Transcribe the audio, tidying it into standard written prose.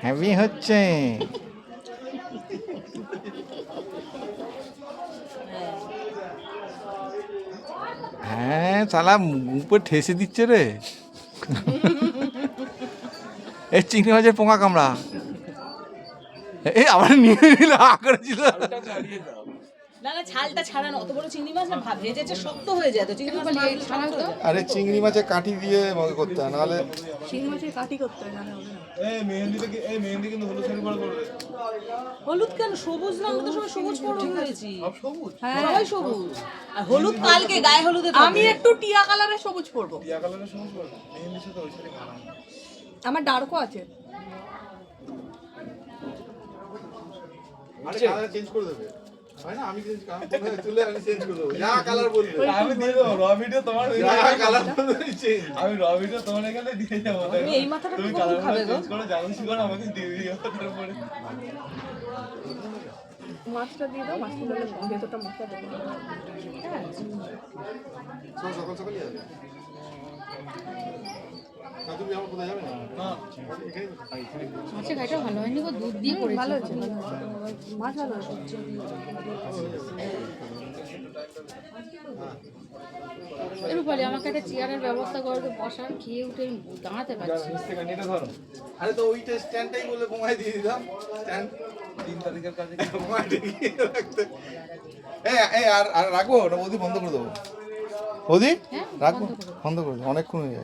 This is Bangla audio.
হ্যাভি হচ্ছে। হ্যাঁ শালা উপরে ঠেসে দিচ্ছে রে। এই চিংড়ি মাছের পোঙা কামড়া। এই আবার নিয়ে নিল করেছিল। না না ছালটা ছাড়ানো, অত বড় চিংড়ি মাছ না ভেজেছে শক্ত হয়ে যায় তো চিংড়ি মাছ ছাড়া তো। আরে চিংড়ি মাছের কাঠি দিয়ে করতে হয়, নাহলে চিংড়ি মাছের কাটি করতে হয়, নাহলে হবে না। মেহেন্দি কিন্তু হলুদ শাড়ি পরে করবে। হলুদ কেন, সবুজ না, আমরা তো সবাই সবুজ পরে হয়েছি। সব সবুজ। হ্যাঁ সবাই সবুজ। আর হলুদ কালকে গায়ে হলুদে আমি একটু টিয়া কালারের সবুজ পরবো। টিয়া কালারের সবুজ পরবে। মেহেন্দির সাথে ওই শাড়ি মানায় না। আমার ডার্কও আছে। আরে কালার চেঞ্জ করে দেবে। হয় না, আমি চেঞ্জ তুলে আমি চেঞ্জ করে দেবো। যা কালার বলবে আমি দিয়ে দেবো র ভিডিও তোমার। যা কালার বলবে চেঞ্জ। আমি র ভিডিও তোমার এখানে দিয়ে যাবো। তুমি এই মাথাটা তুমি কখন কালার খাবে গো? চেঞ্জ করে জানো শিখো আমাকে দিয়ে দিও তারপরে। মাছটা দিয়ে দাও, মাছটা দিলে ভেতরটা মশলা দেবো। সকাল সকাল যাবে। না তুমি আমার কোথায় যাবে না? না মাছের গাড়িটা ভালো হয়নি গো, দুধ দিয়ে করেছে। ভালো হয়েছে, ভালো হয়েছে। মাছ ভালো হয়েছে। রূপালি আমাকে একটা চেয়ারের ব্যবস্থা করে তো, বসার, খেয়ে উঠে দাঁড়াতে পারছি না। এটা ধরো। আরে তো ওইটা স্ট্যান্ডটাই বলে বোমায় দিয়ে দিলাম। স্ট্যান্ড 3 তারিখের কাজে বোমায় ঢেকে রাখতে। আর রাখবো না, বৌদি বন্ধ করে দেবো। বৌদি হ্যাঁ, রাখবো, বন্ধ করে বন্ধ করে দেবো, অনেকক্ষণ হয়ে যায়।